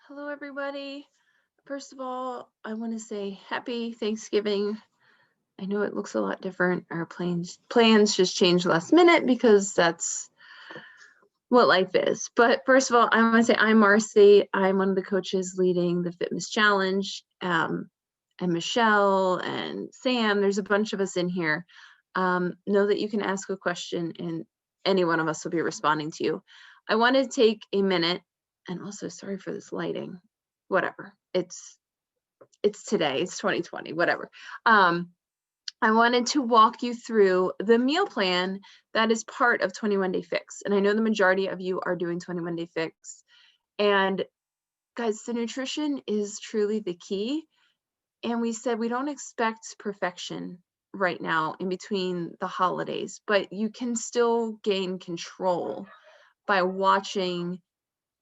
Hello, everybody. First of all, I want to say happy Thanksgiving. I know it looks a lot different. Our plans just changed last minute because that's what life is. But first of all, I want to say I'm Marcy. I'm one of the coaches leading the Fitness Challenge. And Michelle and Sam, there's a bunch of us in here. Know that you can ask a question and any one of us will be responding to you. I want to take a minute, and also sorry for this lighting. Whatever. It's today. It's 2020. Whatever. I wanted to walk you through the meal plan that is part of 21 Day Fix. And I know the majority of you are doing 21 Day Fix. And guys, the nutrition is truly the key. And we said we don't expect perfection right now in between the holidays, but you can still gain control by watching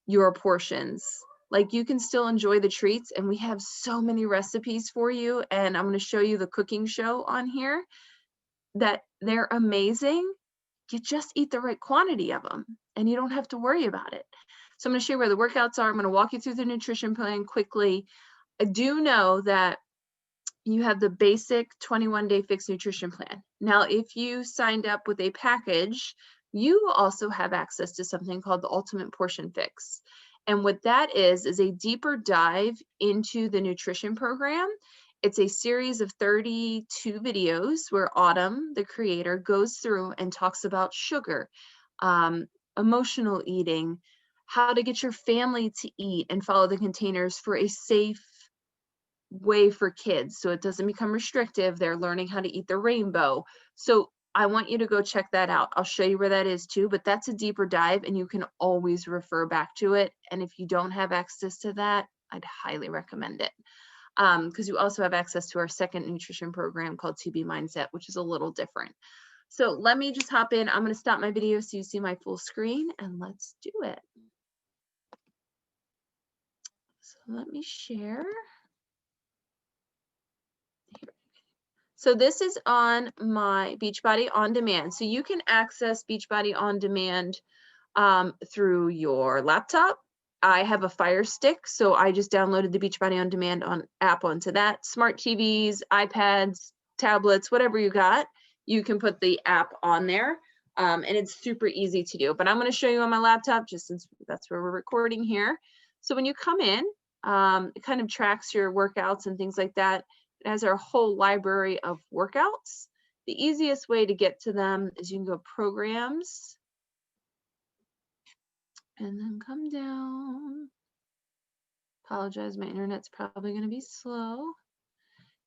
your portions. Like, you can still enjoy the treats, and we have so many recipes for you, and I'm going to show you the cooking show on here that they're amazing. You just eat the right quantity of them and you don't have to worry about it. So I'm going to show you where the workouts are. I'm going to walk you through the nutrition plan quickly. I do know that you have the basic 21 Day Fix nutrition plan. Now, if you signed up with a package, you also have access to something called the Ultimate Portion Fix. And what that is a deeper dive into the nutrition program. It's a series of 32 videos where Autumn, the creator, goes through and talks about sugar, emotional eating, how to get your family to eat and follow the containers for a safe way for kids so it doesn't become restrictive. They're learning how to eat the rainbow. So I want you to go check that out. I'll show you where that is too, but that's a deeper dive and you can always refer back to it. And if you don't have access to that, I'd highly recommend it. Because you also have access to our second nutrition program called 2B Mindset, which is a little different. So let me just hop in. I'm going to stop my video so you see my full screen and let's do it. So let me share. So this is on my Beachbody On Demand. So you can access Beachbody On Demand through your laptop. I have a Fire Stick, so I just downloaded the Beachbody On Demand app onto that. Smart TVs, iPads, tablets, whatever you got, you can put the app on there, and it's super easy to do. But I'm going to show you on my laptop, just since that's where we're recording here. So when you come in, it kind of tracks your workouts and things like that. It has our whole library of workouts. The easiest way to get to them is you can go Programs, and then come down. Apologize, my internet's probably going to be slow.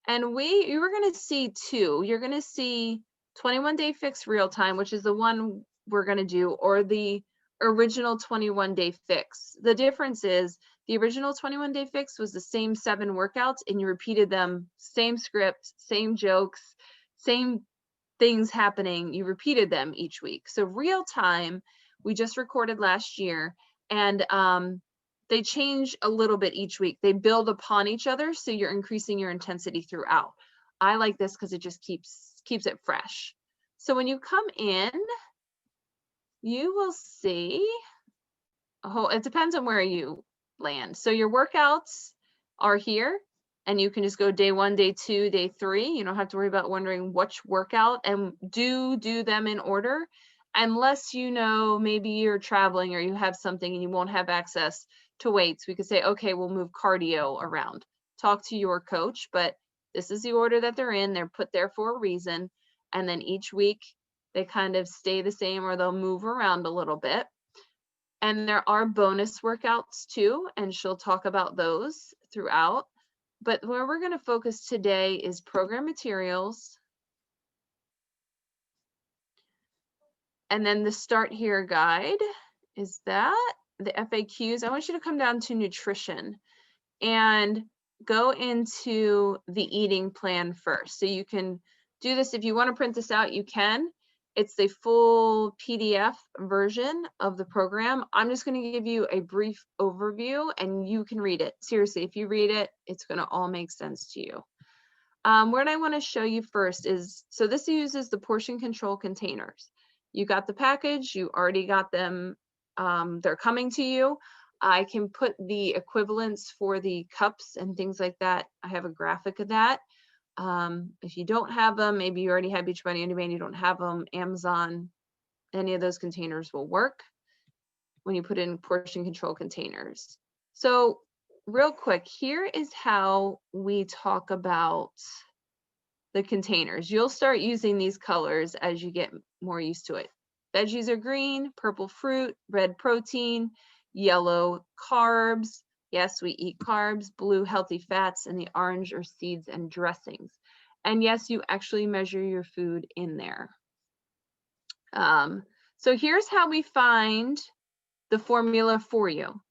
And you were going to see two. You're going to see 21 Day Fix Real Time, which is the one we're going to do, or the original 21 Day Fix. The difference is the original 21 Day Fix was the same 7 workouts and you repeated them, same script, same jokes, same things happening. You repeated them each week. So Real Time, we just recorded last year, and they change a little bit each week. They build upon each other, so you're increasing your intensity throughout. I like this because it just keeps it fresh. So when you come in, you will see, it depends on where you land. So your workouts are here, and you can just go day 1, day 2, day 3. You don't have to worry about wondering which workout, and do them in order, unless you know maybe you're traveling or you have something and you won't have access to weights. We could say, okay, we'll move cardio around. Talk to your coach, but this is the order that they're in. They're put there for a reason. And then each week they kind of stay the same, or they'll move around a little bit. And there are bonus workouts too, and she'll talk about those throughout. But where we're going to focus today is program materials. And then the Start Here guide is that. The FAQs, I want you to come down to nutrition and go into the eating plan first. So you can do this. If you want to print this out, you can. It's the full PDF version of the program. I'm just going to give you a brief overview and you can read it. Seriously, if you read it, it's going to all make sense to you. What I want to show you first is, so this uses the portion control containers. You got the package, you already got them, they're coming to you. I can put the equivalents for the cups and things like that. I have a graphic of that. If you don't have them, maybe you already have Beachbody On Demand, you don't have them, Amazon, any of those containers will work when you put in portion control containers. So real quick, here is how we talk about the containers. You'll start using these colors as you get more used to it. Veggies are green, purple fruit, red protein, yellow carbs. Yes, we eat carbs, blue healthy fats, and the orange are seeds and dressings. And yes, you actually measure your food in there. So here's how we find the formula for you.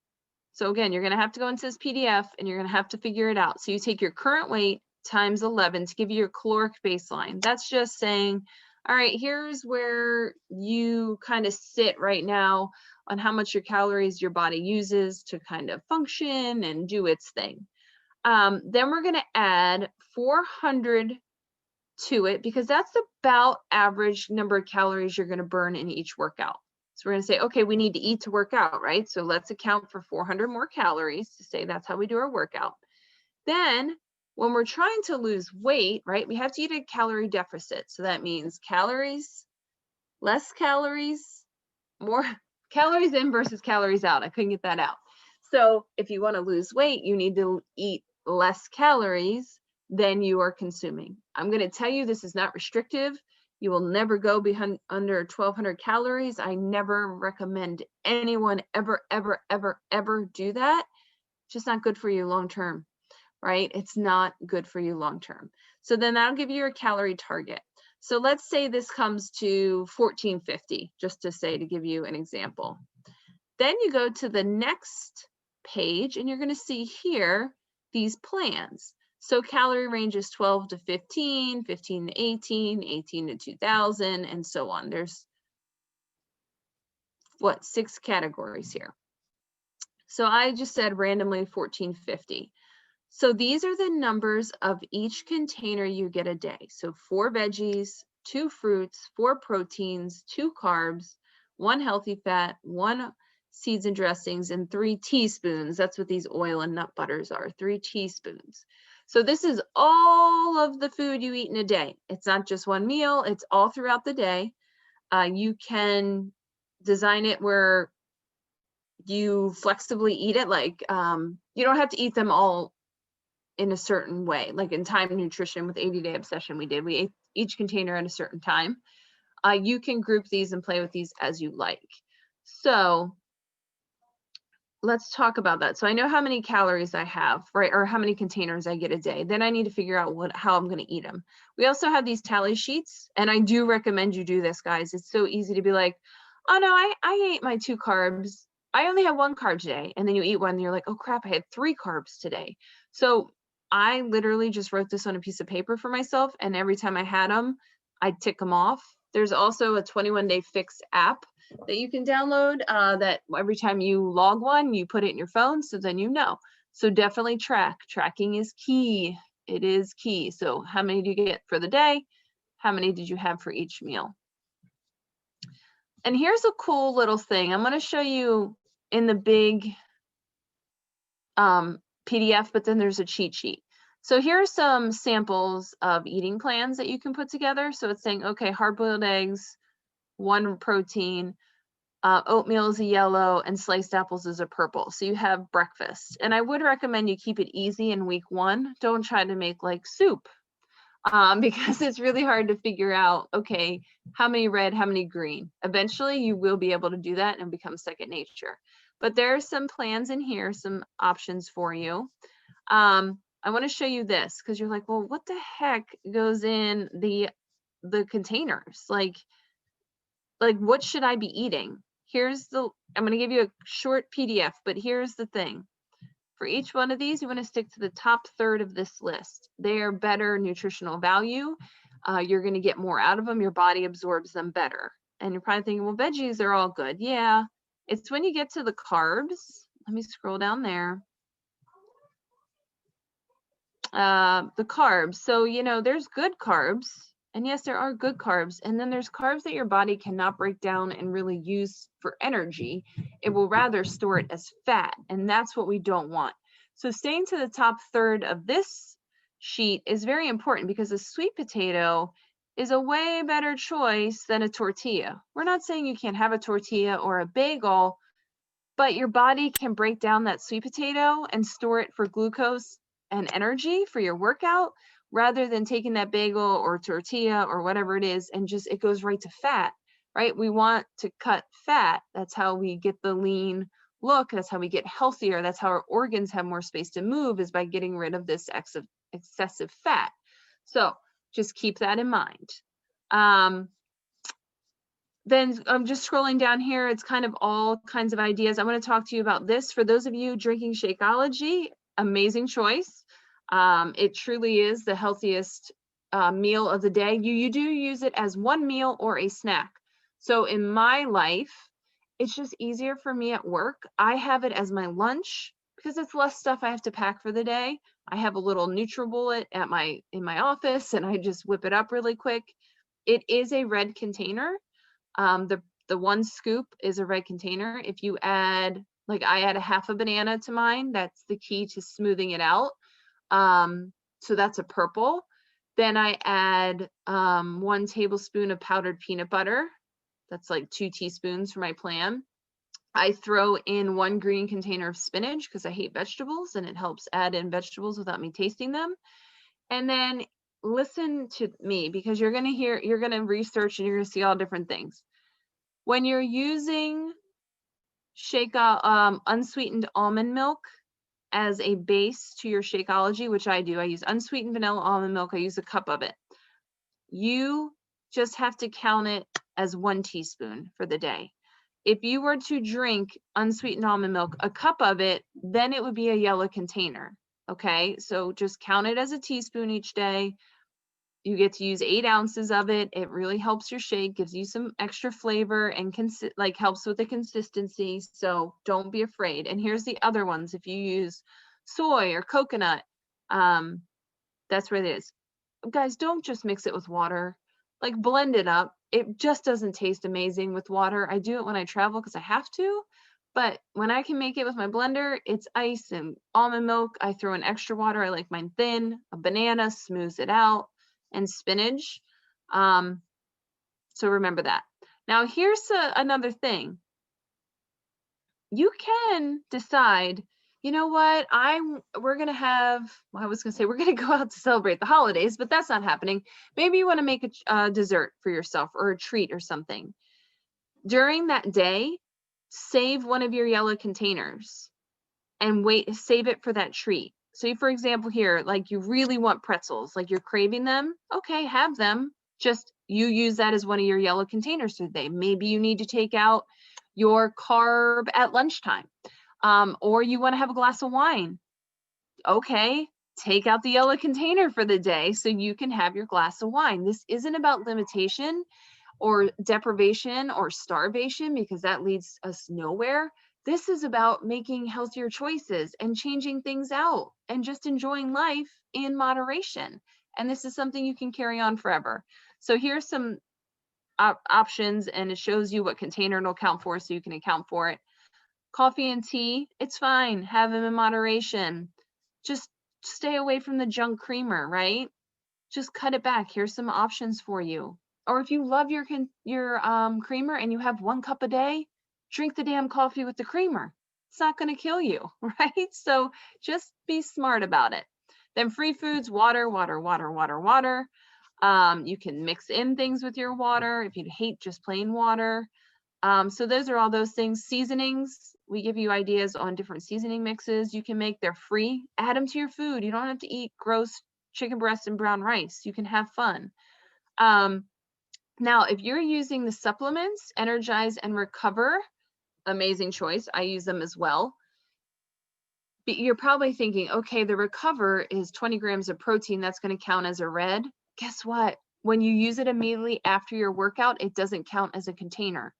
So again, you're going to have to go into this PDF and you're going to have to figure it out. So you take your current weight times 11 to give you your caloric baseline. That's just saying, all right, here's where you kind of sit right now on how much your calories your body uses to kind of function and do its thing. Then we're going to add 400 to it because that's about average number of calories you're going to burn in each workout. So we're going to say, okay, we need to eat to work out, right? So let's account for 400 more calories to say that's how we do our workout. Then when we're trying to lose weight, right, we have to eat a calorie deficit. So that means calories, less calories, more calories in versus calories out. I couldn't get that out. So if you want to lose weight, you need to eat less calories than you are consuming. I'm going to tell you this is not restrictive. You will never go behind under 1,200 calories. I never recommend anyone ever do that. It's just not good for you long term, right? It's not good for you long term. So then that'll give you your calorie target. So let's say this comes to 1450, just to give you an example. Then you go to the next page and you're going to see here these plans. So calorie range is 12 to 15, 15 to 18, 18 to 2000, and so on. There's 6 categories here. So I just said randomly 1450. So these are the numbers of each container you get a day. So 4 veggies, 2 fruits, 4 proteins, 2 carbs, 1 healthy fat, 1 seeds and dressings, and 3 teaspoons. That's what these oil and nut butters are, 3 teaspoons. So this is all of the food you eat in a day. It's not just one meal, it's all throughout the day. You can design it where you flexibly eat it, like you don't have to eat them all in a certain way, like in Time Nutrition with 80-Day Obsession we ate each container at a certain time. You can group these and play with these as you like. So let's talk about that. So I know how many calories I have, right? Or how many containers I get a day. Then I need to figure out how I'm going to eat them. We also have these tally sheets, and I do recommend you do this, guys. It's so easy to be like, oh no, I ate my 2 carbs. I only have 1 carb today. And then you eat one and you're like, oh crap, I had 3 carbs today. So I literally just wrote this on a piece of paper for myself. And every time I had them, I'd tick them off. There's also a 21-day fix app that you can download that every time you log one, you put it in your phone. So then you know. So definitely track. Tracking is key. It is key. So how many do you get for the day? How many did you have for each meal? And here's a cool little thing. I'm going to show you in the big PDF, but then there's a cheat sheet. So here are some samples of eating plans that you can put together. So it's saying, okay, hard-boiled eggs, 1 protein, oatmeal is a yellow, and sliced apples is a purple. So you have breakfast. And I would recommend you keep it easy in week 1. Don't try to make like soup because it's really hard to figure out, okay, how many red, how many green. Eventually you will be able to do that and become second nature. But there are some plans in here, some options for you. I want to show you this because you're like, well, what the heck goes in the containers? Like what should I be eating? I'm going to give you a short PDF, but here's the thing. For each one of these, you want to stick to the top third of this list. They are better nutritional value. You're going to get more out of them. Your body absorbs them better. And you're probably thinking, well, veggies are all good. Yeah, it's when you get to the carbs. Let me scroll down there. The carbs. So, there's good carbs And yes, there are good carbs. And then there's carbs that your body cannot break down and really use for energy. It will rather store it as fat. And that's what we don't want. So staying to the top third of this sheet is very important because a sweet potato is a way better choice than a tortilla. We're not saying you can't have a tortilla or a bagel, but your body can break down that sweet potato and store it for glucose and energy for your workout rather than taking that bagel or tortilla or whatever it is and just it goes right to fat, right? We want to cut fat. That's how we get the lean look. That's how we get healthier. That's how our organs have more space to move, is by getting rid of this excessive fat. So just keep that in mind. Then I'm just scrolling down here. It's kind of all kinds of ideas. I want to talk to you about this. For those of you drinking Shakeology, amazing choice. It truly is the healthiest meal of the day. You do use it as one meal or a snack. So in my life, it's just easier for me at work. I have it as my lunch because it's less stuff I have to pack for the day. I have a little NutriBullet at in my office, and I just whip it up really quick. It is a red container. The one scoop is a red container. If you add, like I add a half a banana to mine, that's the key to smoothing it out. So that's a purple. Then I add 1 tablespoon of powdered peanut butter. That's like 2 teaspoons for my plan. I throw in 1 green container of spinach because I hate vegetables, and it helps add in vegetables without me tasting them. And then listen to me, because you're going to research and you're going to see all different things. When you're using unsweetened almond milk as a base to your Shakeology, which I do, I use unsweetened vanilla almond milk. I use a cup of it. You just have to count it as 1 teaspoon for the day. If you were to drink unsweetened almond milk, a cup of it, then it would be a yellow container. Okay, so just count it as a teaspoon each day. You get to use 8 ounces of it. It really helps your shake, gives you some extra flavor, and helps with the consistency. So don't be afraid. And here's the other ones. If you use soy or coconut, that's what it is. Guys, don't just mix it with water. Like, blend it up. It just doesn't taste amazing with water. I do it when I travel because I have to. But when I can make it with my blender, it's ice and almond milk. I throw in extra water. I like mine thin. A banana smooths it out, and spinach. So remember that. Now here's another thing. You can decide, you know what, we're gonna go out to celebrate the holidays, but that's not happening. Maybe you want to make a dessert for yourself or a treat or something. During that day, save one of your yellow containers and save it for that treat. So for example here, like you really want pretzels, like you're craving them, okay, have them. Just you use that as one of your yellow containers today. Maybe you need to take out your carb at lunchtime, or you want to have a glass of wine. Okay, take out the yellow container for the day so you can have your glass of wine. This isn't about limitation or deprivation or starvation, because that leads us nowhere. This is about making healthier choices and changing things out and just enjoying life in moderation. And this is something you can carry on forever. So here's some options, and it shows you what container it'll count for, so you can account for it. Coffee and tea, it's fine. Have them in moderation. Just stay away from the junk creamer, right? Just cut it back. Here's some options for you. Or if you love your creamer and you have 1 cup a day, drink the damn coffee with the creamer. It's not going to kill you, right? So just be smart about it. Then free foods, water, water, water, water, water. You can mix in things with your water if you hate just plain water. So those are all those things. Seasonings, we give you ideas on different seasoning mixes you can make. They're free. Add them to your food. You don't have to eat gross chicken breast and brown rice. You can have fun. Now, if you're using the supplements, Energize and Recover, amazing choice. I use them as well. But you're probably thinking, okay, the Recover is 20 grams of protein. That's going to count as a red. Guess what? When you use it immediately after your workout, it doesn't count as a container.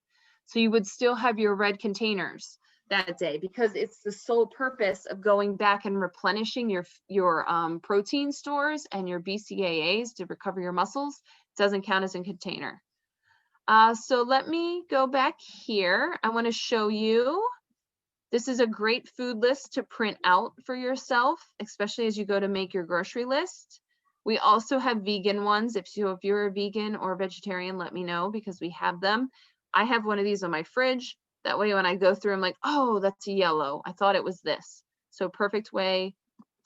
So you would still have your red containers that day, because it's the sole purpose of going back and replenishing your protein stores and your BCAAs to recover your muscles. Doesn't count as a container. So let me go back here. I want to show you. This is a great food list to print out for yourself, especially as you go to make your grocery list. We also have vegan ones. If you're a vegan or vegetarian, let me know because we have them. I have one of these on my fridge. That way when I go through, I'm like, oh, that's a yellow. I thought it was this. So perfect way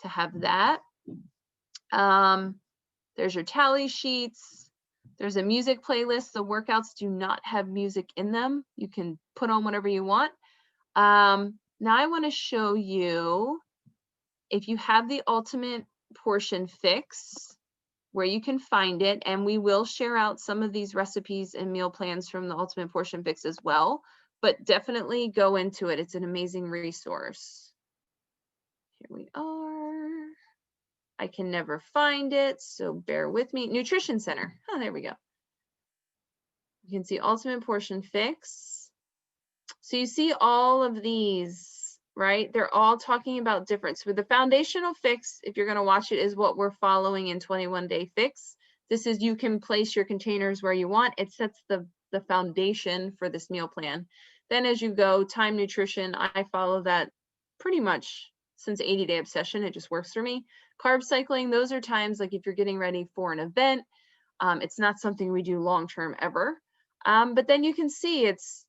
to have that. There's your tally sheets. There's a music playlist. The workouts do not have music in them. You can put on whatever you want. Now I want to show you, if you have the Ultimate Portion Fix, where you can find it, and we will share out some of these recipes and meal plans from the Ultimate Portion Fix as well, but definitely go into it. It's an amazing resource. Here we are. I can never find it, so bear with me. Nutrition Center. Oh, there we go. You can see Ultimate Portion Fix. So you see all of these, right? They're all talking about different. So the foundational fix, if you're going to watch it, is what we're following in 21 Day Fix. This is, you can place your containers where you want. It sets the foundation for this meal plan. Then as you go, Time Nutrition, I follow that pretty much since 80 Day Obsession. It just works for me. Carb cycling, those are times like if you're getting ready for an event. It's not something we do long-term ever. But then you can see it's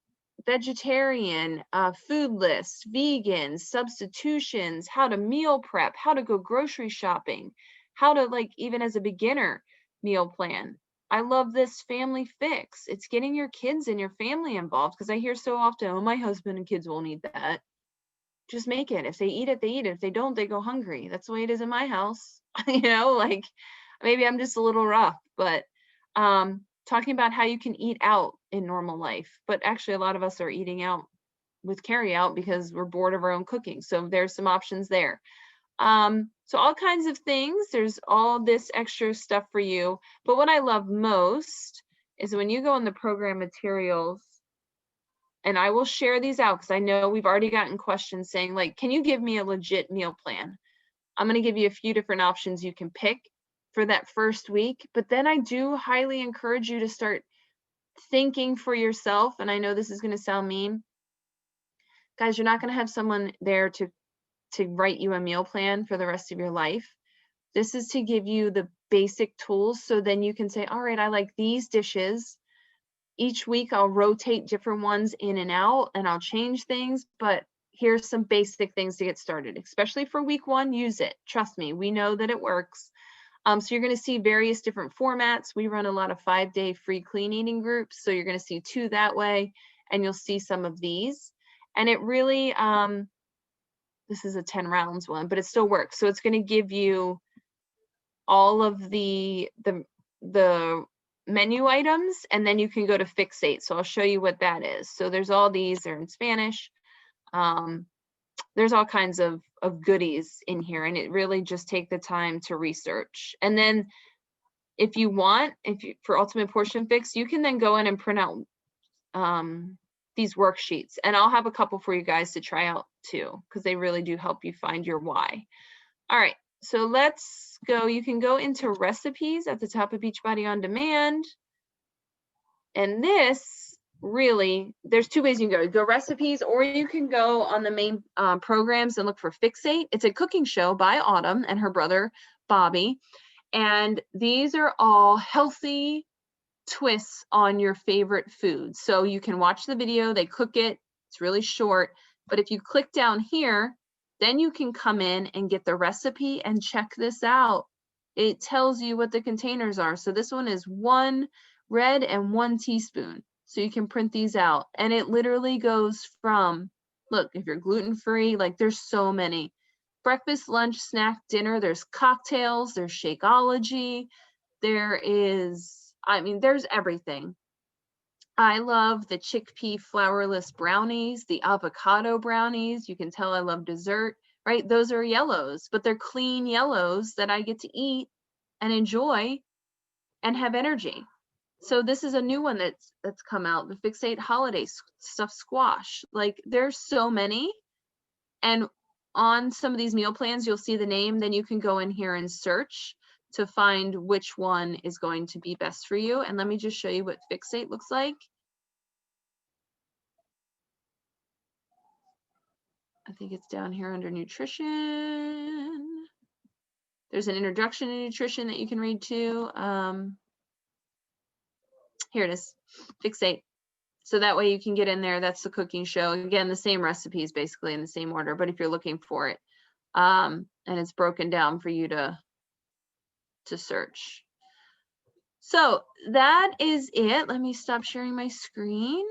vegetarian, food list, vegan, substitutions, how to meal prep, how to go grocery shopping, how to, like, even as a beginner, meal plan. I love this family fix. It's getting your kids and your family involved, because I hear so often, oh, my husband and kids won't eat that. Just make it. If they eat it, they eat it. If they don't, they go hungry. That's the way it is in my house. You know, like, maybe I'm just a little rough, but talking about how you can eat out in normal life, but actually a lot of us are eating out with carry out because we're bored of our own cooking. So there's some options there. So all kinds of things, there's all this extra stuff for you. But what I love most is when you go in the program materials, and I will share these out because I know we've already gotten questions saying, like, can you give me a legit meal plan? I'm going to give you a few different options you can pick for that first week, but then I do highly encourage you to start thinking for yourself. And I know this is going to sound mean, guys, you're not going to have someone there to write you a meal plan for the rest of your life. This is to give you the basic tools, so then you can say, all right, I like these dishes. Each week I'll rotate different ones in and out, and I'll change things, but here's some basic things to get started, especially for week 1. Use it. Trust me, we know that it works. So you're going to see various different formats. We run a lot of 5-day free clean eating groups. So you're going to see 2 that way, and you'll see some of these. And it really, this is a 10 rounds one, but it still works. So it's going to give you all of the menu items, and then you can go to Fixate. So I'll show you what that is. So there's all these, they're in Spanish. There's all kinds of goodies in here, and it really just take the time to research. And then if you want, for Ultimate Portion Fix, you can then go in and print out these worksheets, and I'll have a couple for you guys to try out too, because they really do help you find your why. All right, so let's go. You can go into recipes at the top of Beachbody On Demand, and this, really, there's 2 ways you can go recipes, or you can go on the main programs and look for Fixate. It's a cooking show by Autumn and her brother Bobby, and these are all healthy twists on your favorite foods. So you can watch the video, they cook it, it's really short, but if you click down here, then you can come in and get the recipe and check this out. It tells you what the containers are. So this one is 1 red and 1 teaspoon. So you can print these out, and it literally goes from, look, if you're gluten-free, like, there's so many. Breakfast, lunch, snack, dinner, there's cocktails, there's Shakeology, there is, I mean, there's everything. I love the chickpea flourless brownies, the avocado brownies. You can tell I love dessert, right? Those are yellows, but they're clean yellows that I get to eat and enjoy and have energy. So this is a new one that's come out, the Fixate Holiday Stuffed Squash. Like, there's so many. And on some of these meal plans, you'll see the name, then you can go in here and search. to find which one is going to be best for you. And let me just show you what Fixate looks like. I think it's down here under nutrition. There's an introduction to nutrition that you can read too. Here it is, Fixate. So that way you can get in there. That's the cooking show. Again, the same recipes basically in the same order, but if you're looking for it, and it's broken down for you to search. So that is it. Let me stop sharing my screen.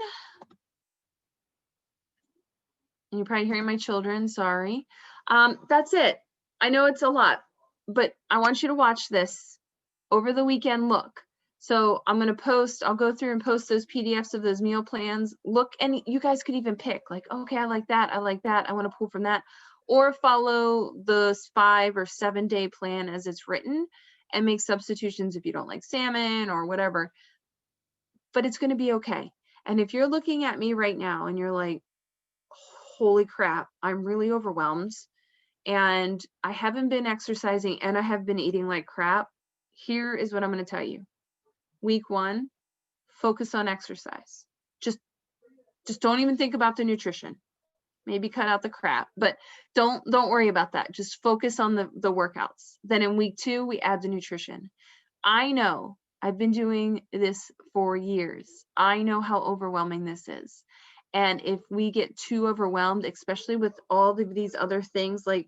And you're probably hearing my children, sorry. That's it. I know it's a lot, but I want you to watch this over the weekend. Look. So I'm going to post, I'll go through and post those PDFs of those meal plans. Look, and you guys could even pick like, okay, I like that. I like that. I want to pull from that, or follow the 5 or 7 day plan as it's written and make substitutions if you don't like salmon or whatever, but it's going to be okay. And if you're looking at me right now and you're like, holy crap, I'm really overwhelmed and I haven't been exercising and I have been eating like crap, here is what I'm going to tell you. Week 1, focus on exercise. Just don't even think about the nutrition. Maybe cut out the crap, but don't worry about that. Just focus on the workouts. Then in week 2, we add the nutrition. I know I've been doing this for years. I know how overwhelming this is. And if we get too overwhelmed, especially with all of these other things, like,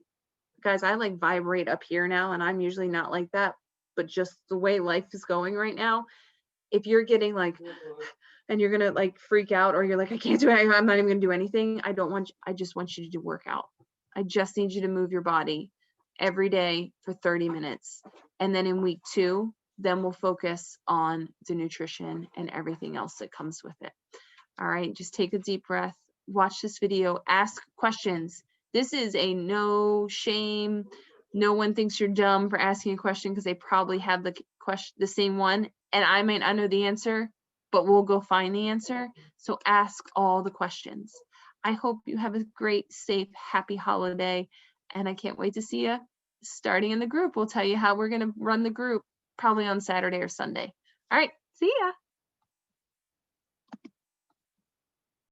guys, I like vibrate up here now, and I'm usually not like that, but just the way life is going right now, if you're getting like, and you're gonna like freak out, or you're like, I can't do it, I'm not even gonna do anything. I just want you to do workout. I just need you to move your body every day for 30 minutes. And then in week 2, then we'll focus on the nutrition and everything else that comes with it. All right, just take a deep breath, watch this video, ask questions. This is a no shame. No one thinks you're dumb for asking a question, because they probably have the same one, and I might not know the answer, but we'll go find the answer. So ask all the questions. I hope you have a great, safe, happy holiday, and I can't wait to see you starting in the group. We'll tell you how we're going to run the group probably on Saturday or Sunday. All right, see ya.